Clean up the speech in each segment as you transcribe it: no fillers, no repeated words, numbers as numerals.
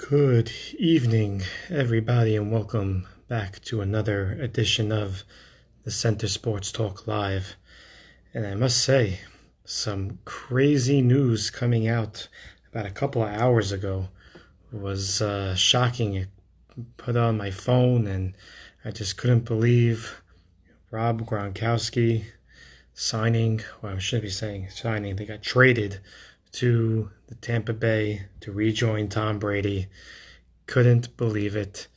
Good evening, everybody, and welcome back to another edition of the Center Sports Talk Live. And I must say, some crazy news coming out about a couple of hours ago was shocking. It put on my phone, and I just couldn't believe Rob Gronkowski signing. Well, I shouldn't be saying signing. They got traded to the Tampa Bay to rejoin Tom Brady. Couldn't believe it.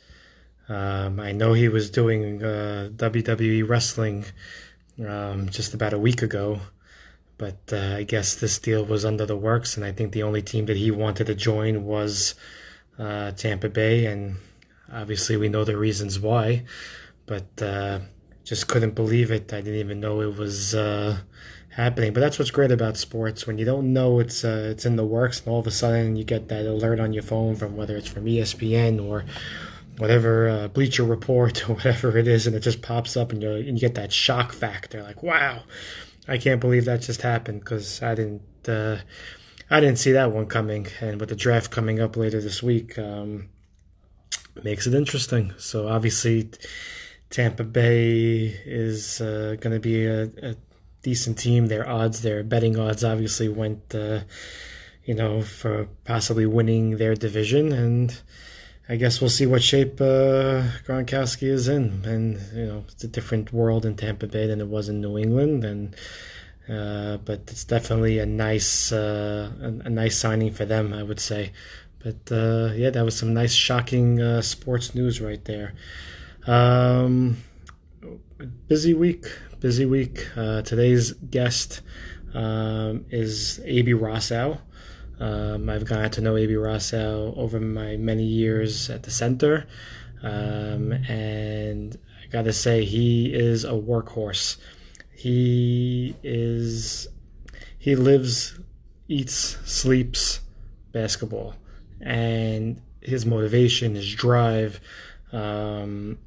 I know he was doing WWE wrestling just about a week ago, but I guess this deal was under the works, and I think the only team that he wanted to join was Tampa Bay, and obviously we know the reasons why, but just couldn't believe it. I didn't even know it was happening. But that's what's great about sports when you don't know it's in the works, and all of a sudden you get that alert on your phone from whether it's from ESPN or whatever Bleacher Report or whatever it is, and it just pops up, and you get that shock factor, like wow, I can't believe that just happened because I didn't see that one coming. And with the draft coming up later this week, makes it interesting. So obviously, Tampa Bay is going to be a decent team. Their betting odds obviously went, for possibly winning their division, and I guess we'll see what shape Gronkowski is in. And it's a different world in Tampa Bay than it was in New England, and but it's definitely a nice signing for them, I would say. But yeah, that was some nice, shocking sports news right there. Um, busy week, busy week. Today's guest is Abie Rosow. I've gotten to know Abie Rosow over my many years at the center, and I gotta say he is a workhorse. He is he lives, eats, sleeps basketball, and his motivation, his drive. Um,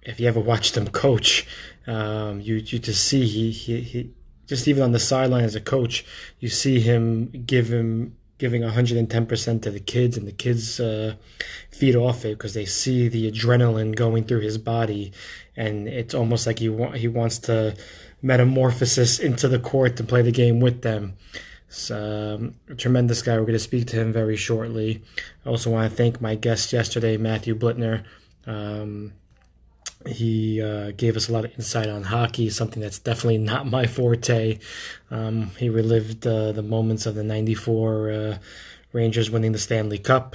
if you ever watched him coach, you just see he just even on the sideline as a coach, you see him giving 110% to the kids, and the kids feed off it because they see the adrenaline going through his body, and it's almost like he wants to metamorphosis into the court to play the game with them. So, a tremendous guy. We're going to speak to him very shortly. I also want to thank my guest yesterday, Matthew Blittner. Um, he gave us a lot of insight on hockey, something that's definitely not my forte. He relived the moments of the '94 Rangers winning the Stanley Cup.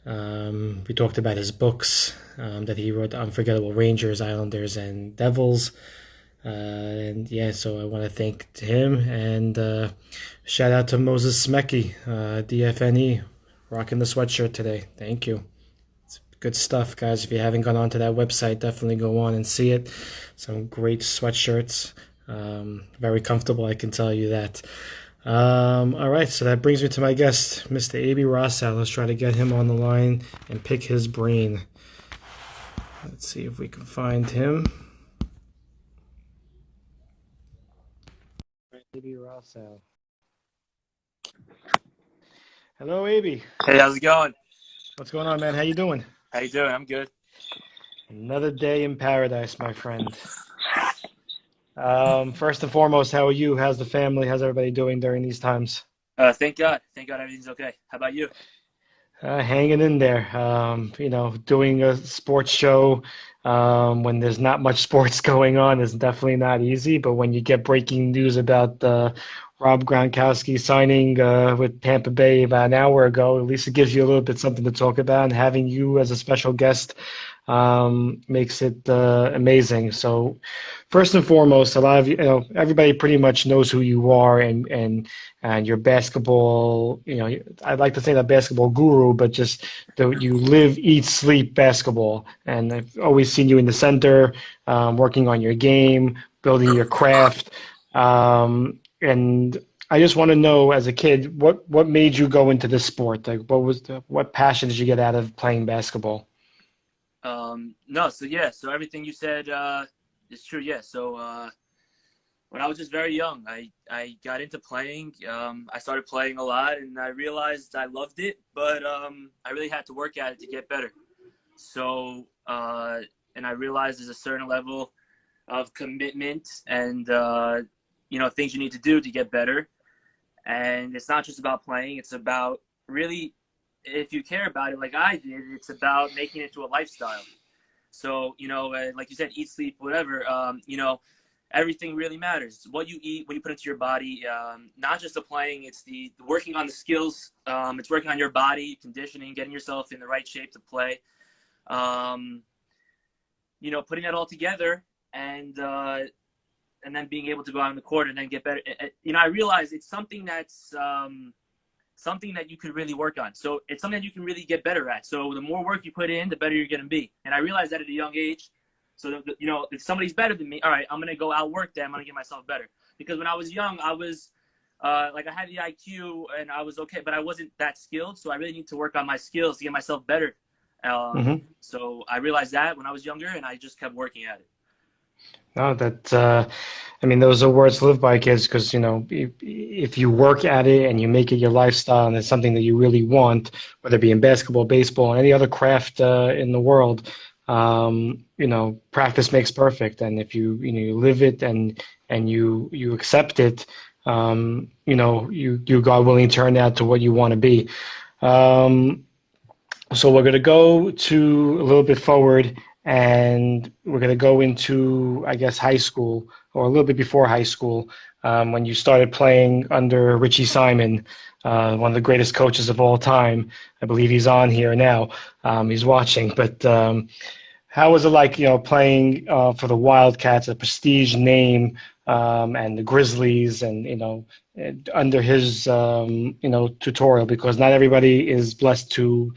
We talked about his books that he wrote, Unforgettable Rangers, Islanders, and Devils. And yeah, so I want to thank him, and shout out to Moses Smecki, DFNE, rocking the sweatshirt today. Thank you. Good stuff, guys. If you haven't gone on to that website, definitely go on and see it. Some great sweatshirts. Very comfortable, I can tell you that. All right, so that brings me to my guest, Mr. Abie Rosow. Let's try to get him on the line and pick his brain. Let's see if we can find him. Abie Rosow. Hello, Abie. Hey, how's it going? What's going on, man? How you doing? How you doing? I'm good. Another day in paradise, my friend. First and foremost, how are you? How's the family? How's everybody doing during these times? Thank God. Thank God everything's okay. How about you? Hanging in there. Doing a sports show when there's not much sports going on is definitely not easy. But when you get breaking news about Rob Gronkowski signing with Tampa Bay about an hour ago, at least it gives you a little bit something to talk about. And having you as a special guest makes it amazing. So, first and foremost, a lot of everybody pretty much knows who you are, and your basketball. I'd like to say that basketball guru, but just you live, eat, sleep basketball. And I've always seen you in the center, working on your game, building your craft, and I just want to know, as a kid, what made you go into this sport? Like, what passion did you get out of playing basketball? No, so yeah, so everything you said is true. Yeah, so When I was just very young, I got into playing. I started playing a lot, and I realized I loved it, but I really had to work at it to get better. So, and I realized there's a certain level of commitment and things you need to do to get better. And it's not just about playing; it's about really, if you care about it, like I did, it's about making it into a lifestyle. So, like you said, eat, sleep, whatever. Everything really matters. What you eat, what you put into your body, not just the playing, it's the working on the skills. It's working on your body, conditioning, getting yourself in the right shape to play. Um, putting that all together and then being able to go out on the court and then get better. I realize it's something that's something that you could really work on. So it's something that you can really get better at. So the more work you put in, the better you're going to be. And I realized that at a young age. So, if somebody's better than me, all right, I'm going to go outwork them. I'm going to get myself better. Because when I was young, I was I had the IQ and I was okay, but I wasn't that skilled. So I really need to work on my skills to get myself better. Mm-hmm. So I realized that when I was younger, and I just kept working at it. No, I mean, those are words to live by, kids, because, if you work at it and you make it your lifestyle and it's something that you really want, whether it be in basketball, baseball, and any other craft in the world, practice makes perfect. And if you live it and you accept it, you God willing turn out to what you want to be. Um, so we're going to go to a little bit forward, and we're going to go into, I guess, high school, or a little bit before high school, when you started playing under Richie Simon, one of the greatest coaches of all time. I believe he's on here now. He's watching. But how was it like, playing for the Wildcats, a prestige name, and the Grizzlies, and under his tutorial? Because not everybody is blessed to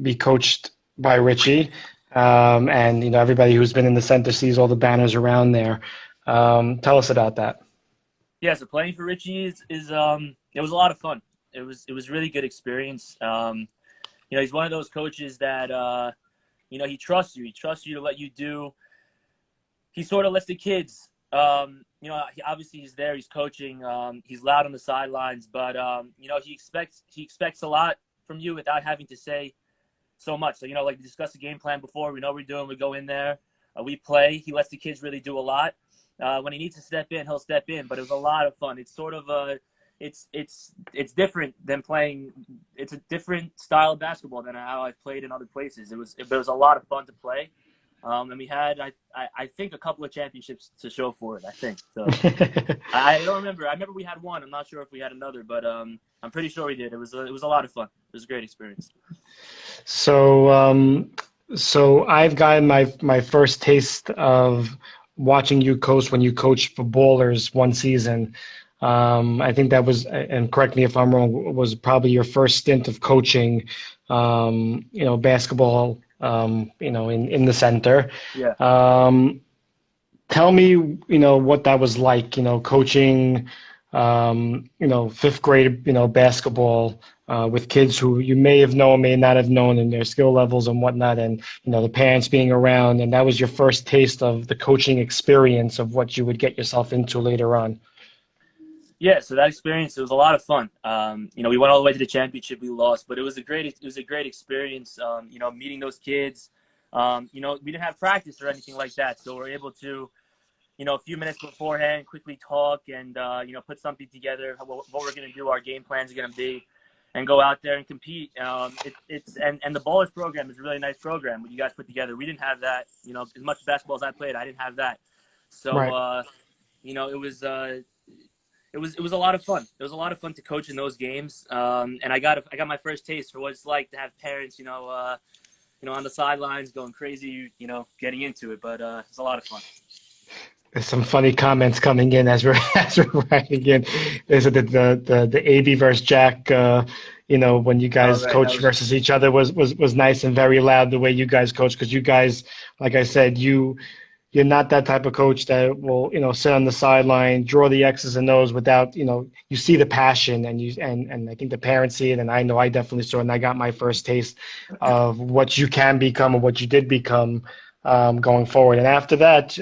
be coached by Richie. And everybody who's been in the center sees all the banners around there. Tell us about that. Yeah, so playing for Richie is it was a lot of fun. It was really good experience. He's one of those coaches that he trusts you. He trusts you to let you do. He sort of lets the kids. Obviously he's there. He's coaching. He's loud on the sidelines, but he expects a lot from you without having to say so much. So, like we discussed the game plan before. We know what we're doing. We go in there. We play. He lets the kids really do a lot. When he needs to step in, he'll step in. But it was a lot of fun. It's sort of it's different than playing. It's a different style of basketball than how I've played in other places. It was a lot of fun to play. And we had, I think, a couple of championships to show for it, I think. So I don't remember. I remember we had one. I'm not sure if we had another, but I'm pretty sure we did. It was a lot of fun. It was a great experience. So I've gotten my first taste of watching you coach when you coached for Ballers one season. I think that was, and correct me if I'm wrong, was probably your first stint of coaching, basketball, in the center. Yeah. Tell me, what that was like, coaching, fifth grade, basketball with kids who you may have known, may not have known, and their skill levels and whatnot, and, the parents being around, and that was your first taste of the coaching experience of what you would get yourself into later on. Yeah, so that experience, it was a lot of fun. We went all the way to the championship. We lost, but it was a great experience. Meeting those kids. We didn't have practice or anything like that, so we're able to, a few minutes beforehand, quickly talk and put something together. What we're going to do, our game plans are going to be, and go out there and compete. And the Ballers program is a really nice program. What you guys put together, we didn't have that. As much basketball as I played, I didn't have that. So Right. it was a lot of fun. It was a lot of fun to coach in those games, and I got my first taste for what it's like to have parents, on the sidelines going crazy, getting into it. But it's a lot of fun. There's some funny comments coming in as we're as we're writing in. There's the Abie versus Jack. When you Oh, guys right. That coach was versus each other was nice and very loud the way you guys coach, because you guys, like I said, you're not that type of coach that will, sit on the sideline, draw the X's and O's without, you see the passion, and I think the parents see it, and I know I definitely saw it, and I got my first taste of what you can become and what you did become going forward. And after that,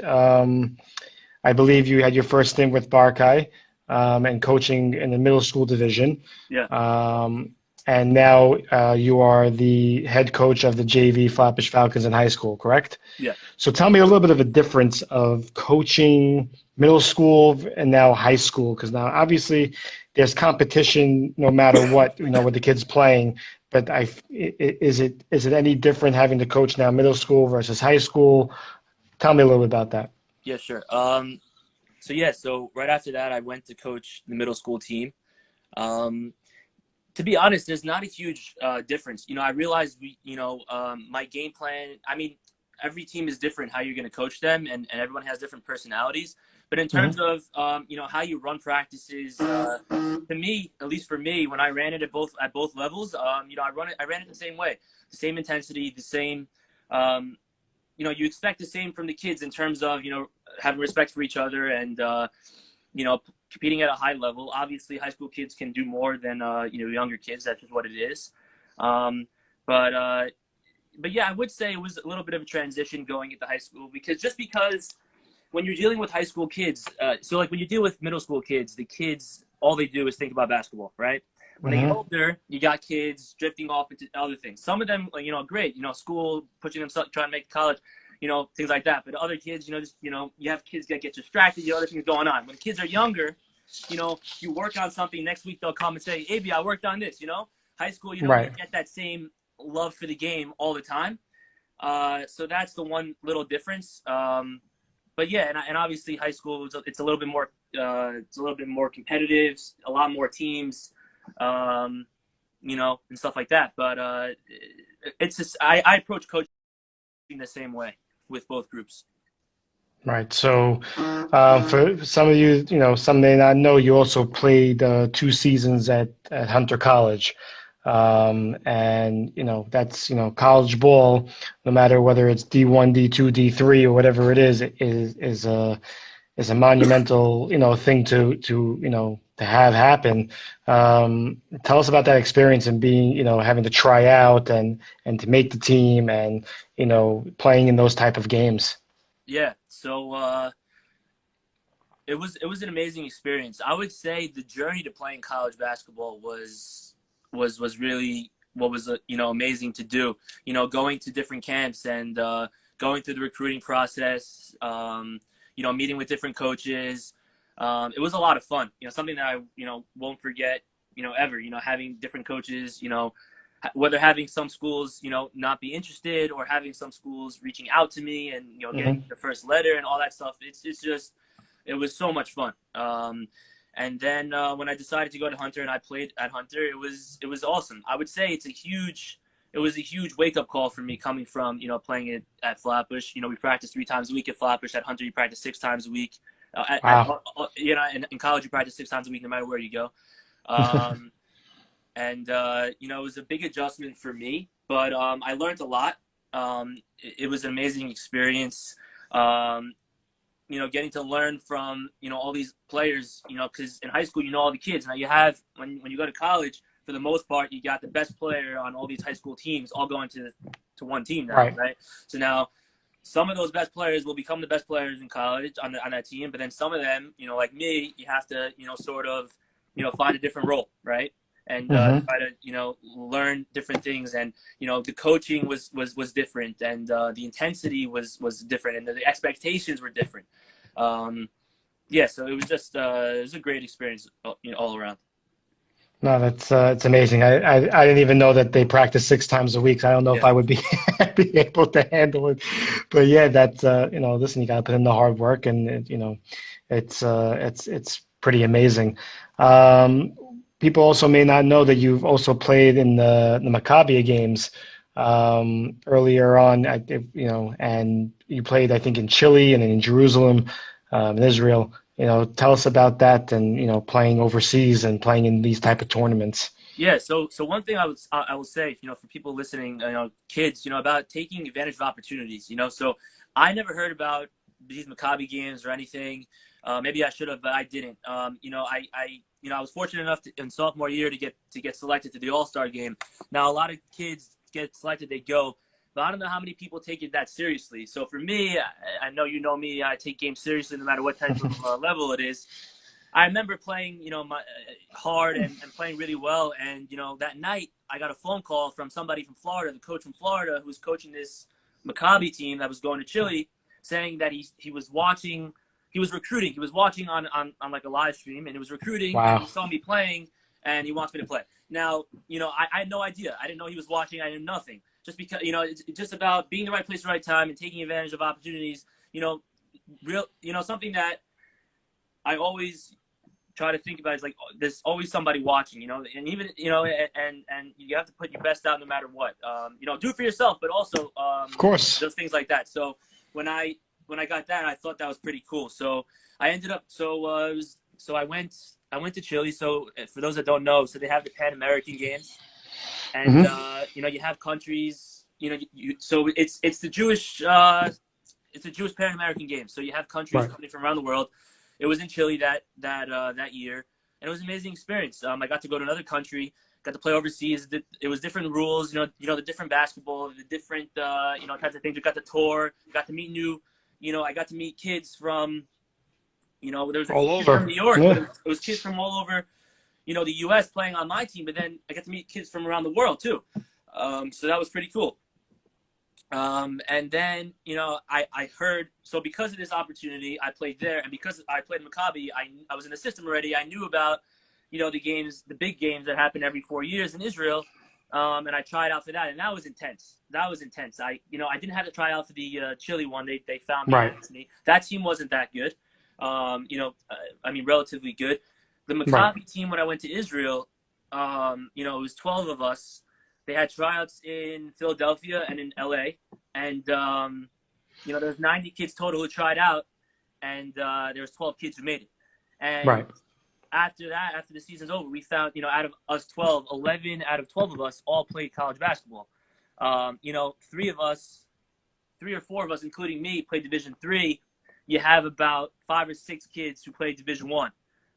I believe you had your first stint with Barkai, and coaching in the middle school division. Yeah, Um, and now you are the head coach of the JV Flatbush Falcons in high school, correct? yeah. So tell me a little bit of a difference of coaching middle school and now high school, because now obviously there's competition no matter what, with the kids playing. But is it any different having to coach now middle school versus high school? Tell me a little bit about that. Yeah, sure. So right after that, I went to coach the middle school team. Um, to be honest, there's not a huge difference. I realized my game plan. I mean, every team is different how you're going to coach them, and everyone has different personalities. But in terms Hmm. of how you run practices, to me, at least for me, when I ran it at both levels, I ran it the same way, the same intensity, the same. Um, you expect the same from the kids in terms of having respect for each other and you know competing at a high level. Obviously, high school kids can do more than younger kids. That's just what it is. Um, but uh, but yeah, I would say it was a little bit of a transition going into high school because when you're dealing with high school kids, so like when you deal with middle school kids, the kids all they do is think about basketball, right? When they get Hmm. older, you got kids drifting off into other things. Some of them, great, school, pushing themselves, trying to make college, things like that. But other kids, you have kids that get distracted, other things going on. When kids are younger, you work on something. Next week they'll come and say, "Abie, I worked on this." High school, you don't really Right. get that same love for the game all the time. So that's the one little difference. But yeah, and obviously high school it's a little bit more competitive, a lot more teams, and stuff like that. But it's just I approach coaching the same way with both groups. Right. So, for some of you, some may not know, you also played 2 seasons at Hunter College. And, that's, college ball, no matter whether it's D1, D2, D3, or whatever it is a monumental, thing to have happen. Tell us about that experience and being, having to try out and to make the team and, playing in those type of games. Yeah. So it was an amazing experience. I would say the journey to playing college basketball was really what was amazing to do. Going to different camps and going through the recruiting process. Meeting with different coaches. It was a lot of fun. Something that I won't forget. Ever. Having different coaches. Whether having some schools not be interested or having some schools reaching out to me and getting Hmm. the first letter and all that stuff. It's just it was so much fun. And then when I decided to go to Hunter and I played at Hunter, it was awesome. I would say it was a huge wake up call for me coming from playing it at Flatbush. We practice 3 times a week at Flatbush. At Hunter, you practice 6 times a week. Wow. In college, you practice 6 times a week no matter where you go. Um, and it was a big adjustment for me, but I learned a lot. It was an amazing experience. Um, getting to learn from all these players. Because in high school you know all the kids. Now you have when you go to college, for the most part, you got the best player on all these high school teams all going to one team now, Right. right? So now some of those best players will become the best players in college on that team, but then some of them, like me, you have to sort of find a different role, right? And Hmm. try to learn different things, and the coaching was different, and the intensity was different, and the expectations were different. um, yeah, so it was just it was a great experience, all around. No, that's it's amazing. I didn't even know that they practice 6 times a week. So I don't know if Yeah, I would be be able to handle it. But yeah, that's listen, you got to put in the hard work, and it's pretty amazing. Um, People also may not know that you've also played in the Maccabi games earlier on. And you played, I think, in Chile and in Jerusalem, in Israel. Tell us about that and, playing overseas and playing in these type of tournaments. yeah. So one thing I will say, for people listening, kids, about taking advantage of opportunities. So I never heard about these Maccabi games or anything. Maybe I should have, but I didn't. I was fortunate enough in sophomore year to get selected to the All Star game. Now a lot of kids get selected, they go. but I don't know how many people take it that seriously. So for me, I know you know me, I take games seriously no matter what type of level it is. I remember playing, my hard and playing really well. And, that night I got a phone call from somebody from Florida, the coach from Florida, who was coaching this Maccabi team that was going to Chile, saying that he was watching, he was recruiting. He was watching on like a live stream, and he was recruiting, and he Wow. saw me playing, and he wants me to play. Now, I had no idea. I didn't know he was watching. I knew nothing. Just because, it's just about being in the right place at the right time and taking advantage of opportunities. Something that I always try to think about is like there's always somebody watching, and even and you have to put your best out no matter what. Do it for yourself, but also Of course. those things like that. So when I got that, I thought that was pretty cool. So I ended up I went to Chile. So for those that don't know, so they have the Pan American Games, and Hmm. you have countries, so it's the Jewish Pan American Games. So you have countries Right. coming from around the world. It was in Chile that year, and it was an amazing experience. I got to go to another country, got to play overseas. It was different rules, the different basketball, the different types of things. We got to tour, got to meet I got to meet kids from, there was a All few kids from over. New York, but Yeah. it was kids from all over, the U.S. playing on my team. But then I got to meet kids from around the world too, so that was pretty cool. And then, I heard, so because of this opportunity, I played there. And because I played Maccabi, I was in the system already. I knew about, the big games that happen every 4 years in Israel. And I tried out for that. And that was intense. I didn't have to try out for the Chile one. They found me and Right. asked me. That team wasn't that good. Relatively good. The Right. Maccabi team, when I went to Israel, it was 12 of us. They had tryouts in Philadelphia and in LA. And, there's 90 kids total who tried out, and there was 12 kids who made it. And Right. after that, after the season's over, we found, out of us 12, 11 out of 12 of us all played college basketball. Three or four of us, including me, played Division III. You have about 5 or 6 kids who played Division I.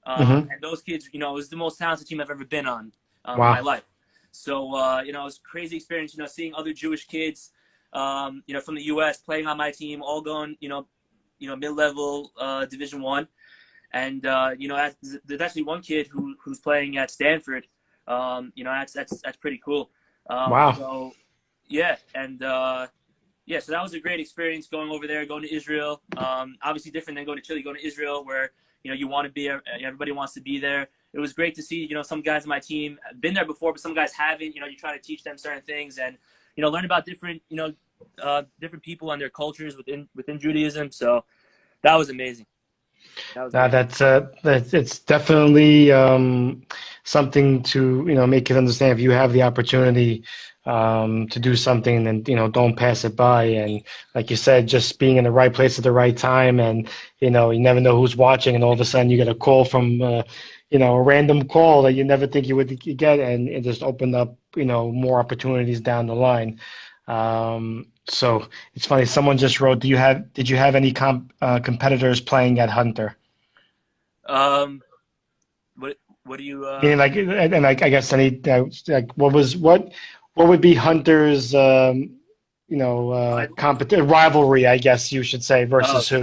Hmm. And those kids, it was the most talented team I've ever been on in my Wow. life. So, it was a crazy experience, seeing other Jewish kids, from the U.S. playing on my team, all going, mid-level Division I. And, there's actually one kid who's playing at Stanford. That's pretty cool. Wow. Yeah. And, so that was a great experience going over there, going to Israel. Obviously different than going to Chile, going to Israel where, you want to be, everybody wants to be there. It was great to see, some guys on my team have been there before, but some guys haven't. You try to teach them certain things and, learn about different, different people and their cultures within Judaism. So that was amazing. That was Now great. that's it's definitely something to make it understand if you have the opportunity to do something, then don't pass it by. And like you said, just being in the right place at the right time, and you never know who's watching, and all of a sudden you get a call from a random call that you never think you would get, and it just opened up more opportunities down the line. So it's funny. Someone just wrote, did you have any competitors playing at Hunter? Um, what do you, Meaning, like, and like, I guess any like, what would be Hunter's rivalry, I guess you should say, oh, versus who?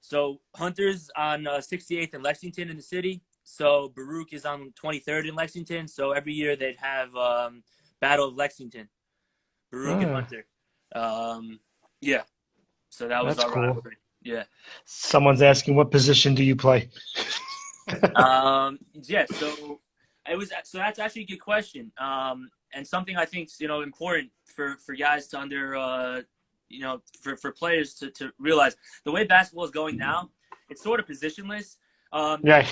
so Hunter's on 68th in Lexington in the city. So Baruch is on 23rd in Lexington. So every year they'd have Battle of Lexington, Baruch and Ah, Hunter. Yeah. So that was that's our cool. rivalry. Yeah. Someone's asking, what position do you play? Yeah. So that's actually a good question. And something I think is important for guys to for players to realize the way basketball is going now. It's sort of positionless. Um, Yeah,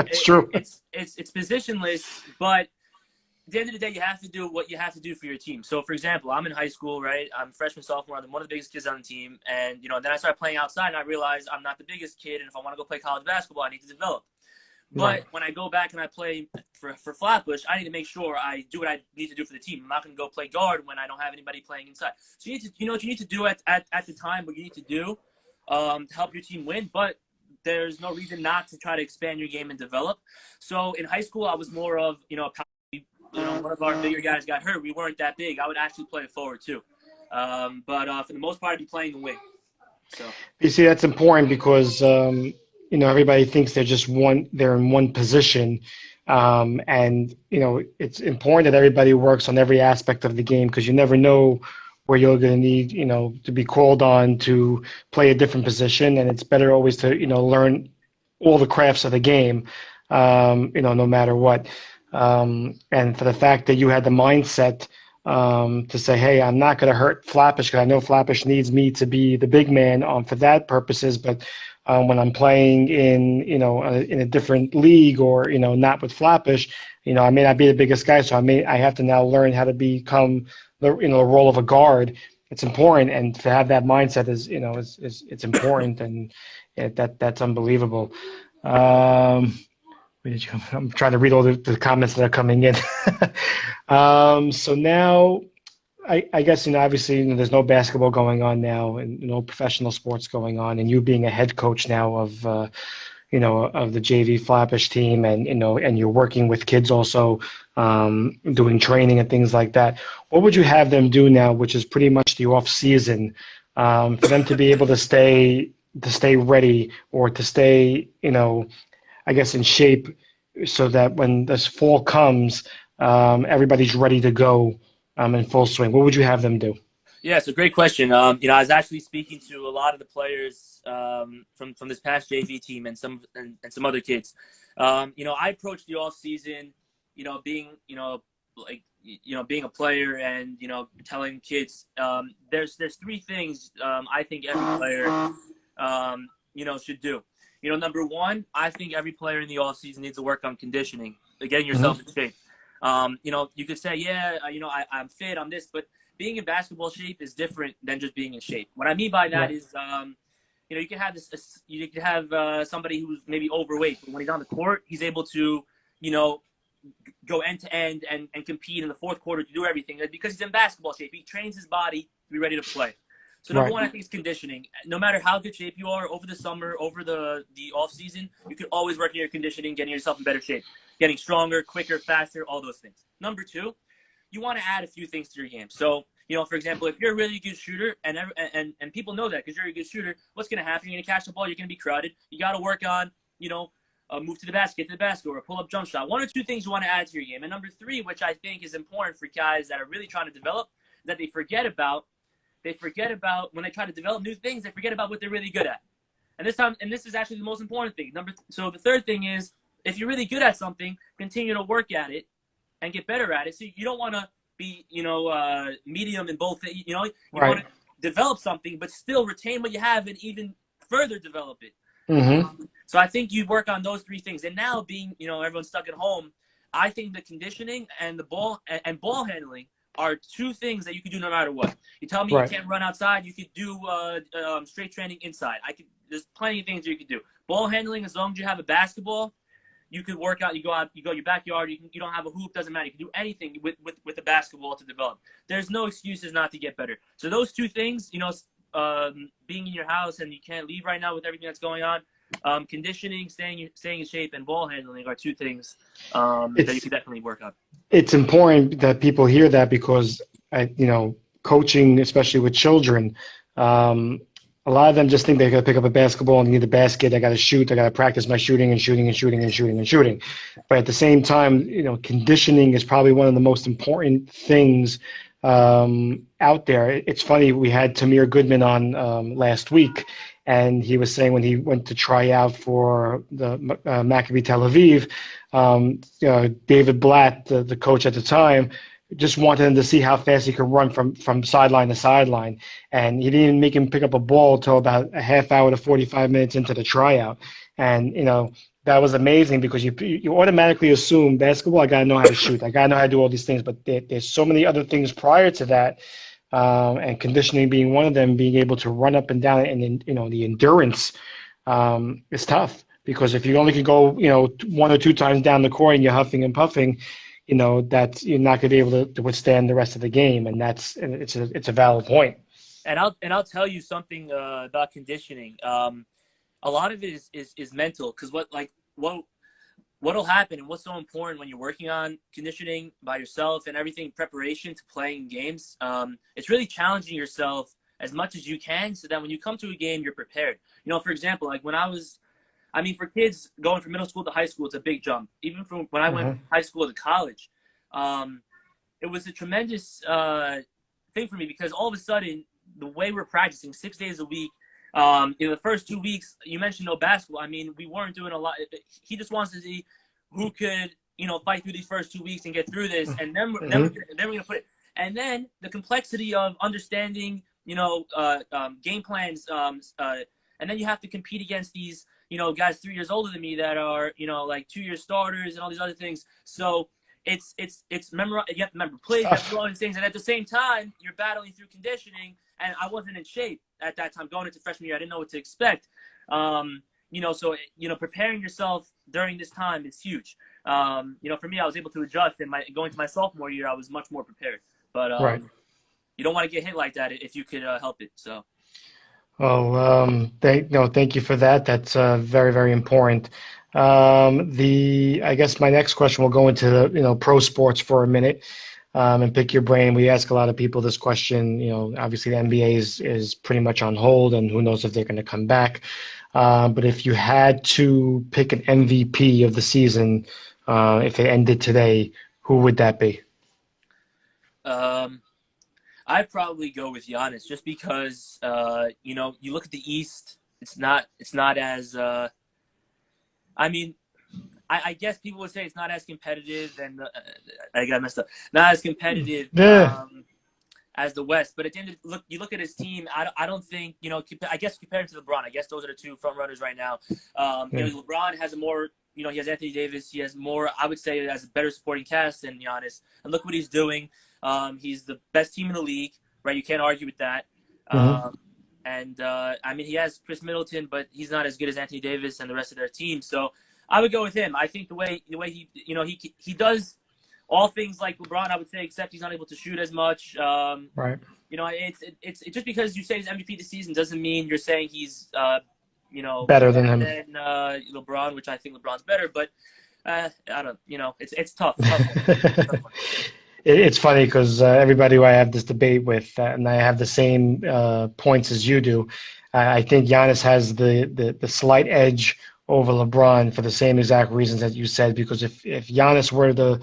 it's true. it's positionless, but at the end of the day, you have to do what you have to do for your team. So, for example, I'm in high school, right? I'm freshman, sophomore. I'm one of the biggest kids on the team. And, then I started playing outside, and I realized I'm not the biggest kid. And if I want to go play college basketball, I need to develop. Right. But when I go back and I play for Flatbush, I need to make sure I do what I need to do for the team. I'm not going to go play guard when I don't have anybody playing inside. So you need to, what you need to do at the time, what you need to do to help your team win. But there's no reason not to try to expand your game and develop. So in high school, I was more of, one of our bigger guys got hurt. We weren't that big. I would actually play a forward too. But for the most part, I'd be playing the wing. So You see, that's important because everybody thinks they're in one position, and it's important that everybody works on every aspect of the game because you never know where you're going to need to be called on to play a different position, and it's better always to learn all the crafts of the game, no matter what. And for the fact that you had the mindset to say, hey, I'm not going to hurt Flatbush because I know Flatbush needs me to be the big man for that purposes. But when I'm playing in a different league or not with Flatbush, I may not be the biggest guy, so I have to now learn how to become the role of a guard. It's important, and to have that mindset is it's important, and that's unbelievable. Um, I'm trying to read all the comments that are coming in. So now, I guess, obviously, there's no basketball going on now and no professional sports going on. And you being a head coach now of the JV Flatbush team and you're working with kids also, doing training and things like that. What would you have them do now, which is pretty much the off season, for them to be able to stay ready or to stay, I guess, in shape so that when this fall comes, everybody's ready to go in full swing. What would you have them do? yeah, it's a great question. I was actually speaking to a lot of the players from this past JV team and some other kids. I approached the off season, being being a player and telling kids there's three things I think every player should do. Number one, I think every player in the off season needs to work on conditioning, getting yourself Hmm. in shape. You could say, yeah, I'm fit, I'm this, but being in basketball shape is different than just being in shape. What I mean by that Right. is, you can have you can have somebody who's maybe overweight, but when he's on the court, he's able to, you know, go end to end and compete in the fourth quarter to do everything because he's in basketball shape. He trains his body to be ready to play. So number Right. one, I think is conditioning. No matter how good shape you are over the summer, over the off season, you can always work on your conditioning, getting yourself in better shape, getting stronger, quicker, faster, all those things. Number two, you want to add a few things to your game. So, for example, if you're a really good shooter and people know that because you're a good shooter, what's going to happen? You're going to catch the ball. You're going to be crowded. You got to work on, move to the basket, get to the basket, or a pull-up jump shot. One or two things you want to add to your game. And number three, which I think is important for guys that are really trying to develop, that they forget about. They forget about when they try to develop new things. They forget about what they're really good at. And this is actually the most important thing. So the third thing is, if you're really good at something, continue to work at it and get better at it. So you don't want to be, medium in both. You want Right. to develop something, but still retain what you have and even further develop it. Hmm. So I think you work on those three things. And now being, everyone's stuck at home, I think the conditioning and the ball and ball handling are two things that you can do no matter what. You tell me you Right. can't run outside, you could do straight training inside. There's plenty of things you could do. Ball handling, as long as you have a basketball, you could work out. You go your backyard. You don't have a hoop, doesn't matter. You can do anything with a basketball to develop. There's no excuses not to get better. So those two things, being in your house and you can't leave right now with everything that's going on, conditioning, staying in shape, and ball handling are two things that you It's could definitely work on. it's important that people hear that because coaching, especially with children, um, a lot of them just think they got to pick up a basketball and need a basket. I got to shoot. I got to practice my shooting and shooting and shooting and shooting and shooting. But at the same time, conditioning is probably one of the most important things out there. It's funny. We had Tamir Goodman on last week, and he was saying when he went to try out for the Maccabi Tel Aviv, David Blatt, the coach at the time, just wanted him to see how fast he could run from sideline to sideline. And he didn't even make him pick up a ball until about a half hour to 45 minutes into the tryout. And, that was amazing because you automatically assume basketball, I got to know how to shoot. I got to know how to do all these things. But there's so many other things prior to that, and conditioning being one of them, being able to run up and down, and the endurance is tough because if you only can go one or two times down the court and you're huffing and puffing, that you're not going to be able to withstand the rest of the game, and it's a valid point. And I'll tell you something about conditioning. A lot of it is mental because what what'll happen and what's so important when you're working on conditioning by yourself and everything preparation to playing games. It's really challenging yourself as much as you can so that when you come to a game, you're prepared. For example, like for kids going from middle school to high school, it's a big jump. Even from when I went Mm-hmm. from high school to college, um, it was a tremendous thing for me because all of a sudden, the way we're practicing 6 days a week, in the first 2 weeks, you mentioned no basketball. We weren't doing a lot. He just wants to see who could, fight through these first 2 weeks and get through this, and Mm-hmm. then we're gonna put it. And then the complexity of understanding, game plans, and then you have to compete against these, guys 3 years older than me that are, like 2 year starters and all these other things. So it's memorize. You have to remember plays, you have to do Tough. all these things, and at the same time, you're battling through conditioning. And I wasn't in shape at that time going into freshman year. I didn't know what to expect. So preparing yourself during this time is huge. For me, I was able to adjust, and going to my sophomore year, I was much more prepared. But Right. you don't want to get hit like that if you could help it. So. Well, thank you for that. That's very, very important. I guess my next question will go into pro sports for a minute, and pick your brain. We ask a lot of people this question. Obviously the NBA is pretty much on hold, and who knows if they're going to come back. But if you had to pick an MVP of the season, if it ended today, who would that be? Um, I'd probably go with Giannis just because you look at the East. It's not as I mean I guess people would say it's not as competitive, and I got messed up. Not as competitive Yeah. as the West, but at the end, you look at his team. I don't think I guess compared to LeBron, I guess those are the two front runners right now. Yeah. LeBron has a more he has Anthony Davis. He has more. I would say has a better supporting cast than Giannis. And look what he's doing. He's the best team in the league, right? You can't argue with that. Hmm. And he has Chris Middleton, but he's not as good as Anthony Davis and the rest of their team. So I would go with him. I think the way he he does all things like LeBron, I would say, except he's not able to shoot as much. Right. It's just because you say he's MVP this season doesn't mean you're saying he's Better than better him. than LeBron, which I think LeBron's better. But I don't, it's tough. It's tough. Tough one. It's funny because everybody who I have this debate with, and I have the same points as you do. I think Giannis has the slight edge over LeBron for the same exact reasons that you said. Because if Giannis were to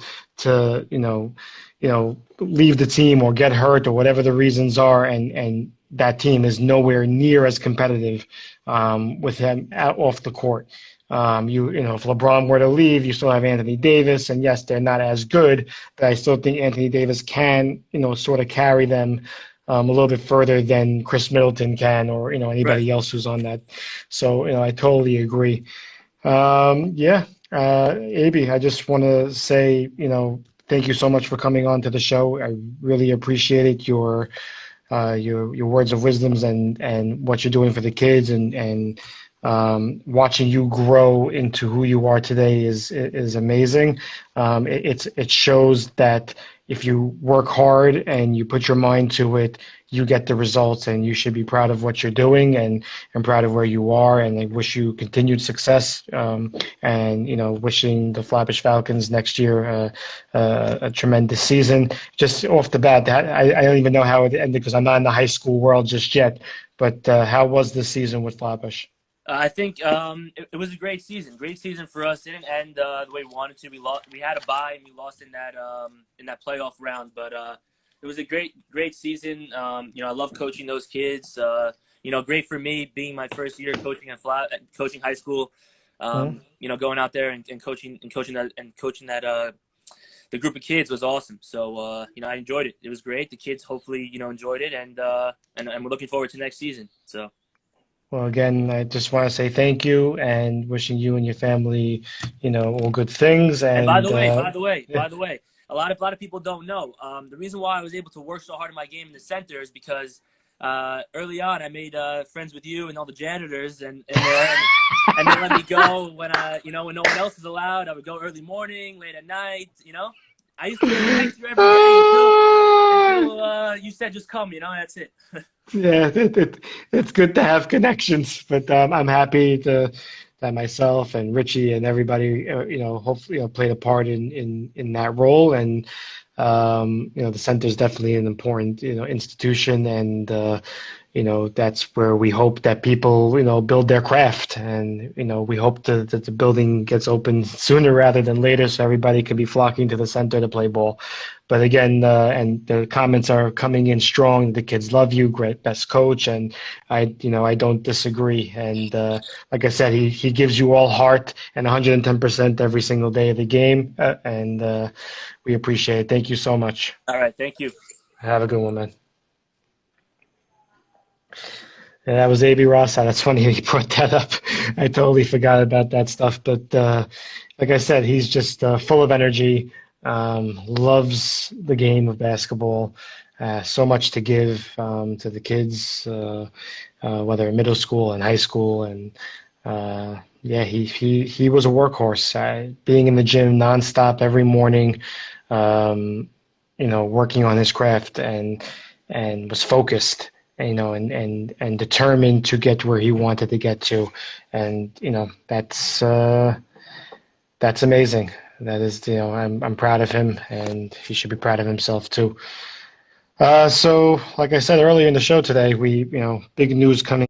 leave the team or get hurt or whatever the reasons are, and that team is nowhere near as competitive with him off the court. If LeBron were to leave, you still have Anthony Davis, and yes, they're not as good, but I still think Anthony Davis can, sort of carry them a little bit further than Chris Middleton can, or Right. anybody else who's on that. So, I totally agree. Yeah, Abie, I just want to say, thank you so much for coming on to the show. I really appreciated your words of wisdoms and what you're doing for the kids, and watching you grow into who you are today is amazing. It shows that if you work hard and you put your mind to it, you get the results, and you should be proud of what you're doing, and proud of where you are. And I wish you continued success. And wishing the Flatbush Falcons next year a tremendous season. Just off the bat, I don't even know how it ended because I'm not in the high school world just yet. But how was this season with Flatbush? I think it was a great season. Great season for us. It didn't end the way we wanted to. We lost. We had a bye and we lost in that playoff round. But it was a great season. I love coaching those kids. Great for me being my first year coaching high school. Hmm. Going out there and coaching that the group of kids was awesome. So I enjoyed it. It was great. The kids hopefully enjoyed it, and we're looking forward to next season. So. Well, again, I just want to say thank you and wishing you and your family, all good things. And by And the way, by the way, yeah. by the way, a lot of people don't know. The reason why I was able to work so hard in my game in the center is because early on I made friends with you and all the janitors, and they let me go when no one else is allowed. I would go early morning, late at night. I used to be next to you every day until you said just come. That's it. Yeah, it's good to have connections, but I'm happy that myself and Richie and everybody, hopefully, played a part in that role. And the center is definitely an important, institution, and that's where we hope that people, build their craft, and we hope that the building gets open sooner rather than later, so everybody can be flocking to the center to play ball. But again, and the comments are coming in strong. The kids love you, great, best coach, and I don't disagree. And like I said, he gives you all heart and 110% every single day of the game, and we appreciate it. Thank you so much. All right, thank you. Have a good one, man. Yeah, that was Abie Rosow. That's funny he brought that up. I totally forgot about that stuff. But like I said, he's just full of energy, loves the game of basketball, so much to give to the kids, whether in middle school and high school. And yeah, he was a workhorse, being in the gym nonstop every morning, working on his craft, and was focused, and determined to get where he wanted to get to. And that's amazing. That is, I'm proud of him, and he should be proud of himself too. So like I said earlier in the show today, big news coming